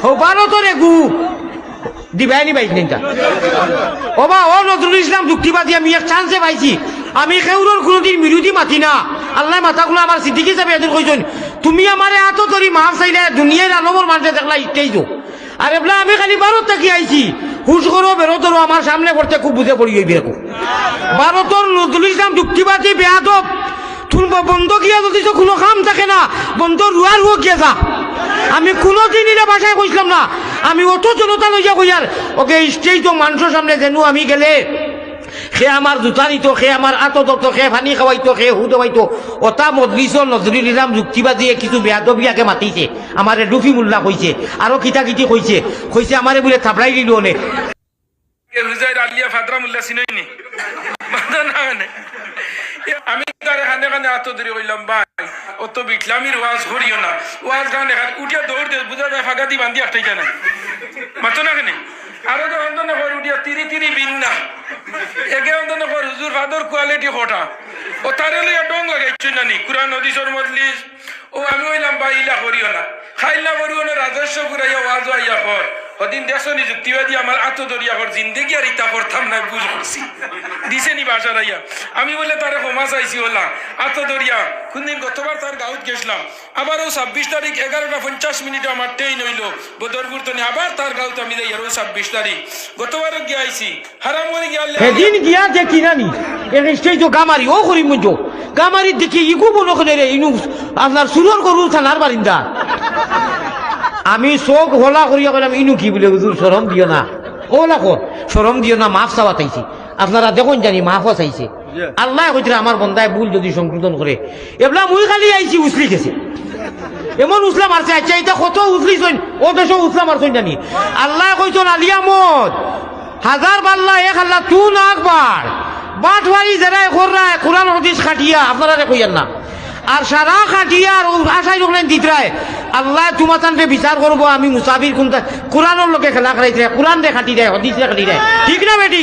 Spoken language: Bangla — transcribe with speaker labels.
Speaker 1: ও ভারতরে গু দিবাইনি বাইক নিতা ওবা ও নজরুল ইসলাম যুক্তিবাদী আমি এক চান্সে পাইছি আমি কেউরোর কোনোদিন বিরোধী মাতি না আল্লাহ মাথাগুলো আমার সিদ্দিকি হিসাবে এদের কইছেন তুমি আমারে এত তরি মাফ চাইলে দুনিয়ার আলমর মানুষে দেখলা ইটেই তো আর এবলা আমি খালি ভারত থাকি আইছি হুশ করো বেরোতরও আমার সামনে পড়তে খুব বুঝে পড়ি হইবে ভারতর নজরুল ইসলাম যুক্তিবাদী বেয়াদব বন্ধ গিয়া যদি তো কোনো কাম থাকে না বন্ধ রুয়ার রুয়া গিয়া যা আমি কোনোদিন এটা বাসায় কইছিলাম না আমি অত জনতা লইয়া কইয়ার ওকে স্টেজ তো মানুষের সামনে যেন আমি গেলে সে আমার জুতা নিত সে আমার আত দত সে পানি খাওয়াইতো সে হু দেওয়াইতো ওটা মজলিস নজরুল ইসলাম যুক্তিবাদীয়ে কিছু বেয়াদবিয়াকে মাতিছে আমার রুফি মোল্লা কইছে আরো কিতা কিতি কইছে কইছে আমারে বলে থাপড়াই দিল অনেক
Speaker 2: আমি তার এখানে এখানে আত ধরে কইলাম ভাই অত বিটলামির ওয়াজ করিও না ওয়াজ গান এখানে উঠিয়া দৌড় দিয়ে বুঝা যায় ফাঁকা দি বান্ধি একটাই জানে মাতো না কেন আরো তো অন্তন কর উঠিয়া তিরি তিরি বিন না একে অন্তন কর হুজুর ফাদর কোয়ালিটি হঠা ও তারে লইয়া ডং লাগাইছি নানি কুরআন হাদিসের মজলিস ও আমি কইলাম ভাই ইলা করিও না খাইলা করিও না রাজস্ব ঘুরাইয়া ওয়াজ আইয়া কর ওদিন দেশ নিযুক্তিবাদী আমার আত দরিয়া কর জিন্দেগি আর ইতা করতাম না বুঝ করছি দিছে নি বাসা রাইয়া আমি বলে তারে ক্ষমা চাইছি ওলা আত দরিয়া কোনদিন গতবার তার গাঁত গেছিলাম আবারও 26 তারিখ 11:50 আমার ট্রেন হইল বদরপুর তো আবার তার গাঁত আমি যাই আরো 26 তারিখ গতবারও গিয়ে আইছি হারাম হয়ে গিয়া
Speaker 1: সেদিন গিয়া দেখি নানি স্টেজ তো গামারি ও করি মুজো গামারি দেখি ইগু বলো রে ইনু আপনার সুরর করু থানার বারিন্দা আমি চোখ হোলা করিয়া কইলাম ইনু কি বলে হুজুর শরম দিও না ও লাখো শরম দিও না মাফ চাওয়া চাইছি আপনারা দেখুন জানি মাফও চাইছে আল্লাহ কইতরা আমার বন্দায় ভুল যদি সংশোধন করে এবলা মুই খালি আইছি উসলি গেছে এমন উসলা মারছে আচ্ছা এটা কত উসলিছইন ও দেশ উসলা মারছইন জানি আল্লাহ কইছেন আলিয়ামত হাজার বাল্লা এক আল্লাহ তু না আকবার বাটওয়ারি যারাই কররায় কোরআন হাদিস খাটিয়া আপনারা কইয়ান না আর সারা খাটিয়া আর আশাই লোকলেন দিতরায় আল্লাহ তোমার বিচার করবো আমি মুসাফির কোনটা কোরআনের লোকে খেলা খেলাইছে কোরআন রে খাটি দেয় হদিস রে খাটি দেয় ঠিক না বেটি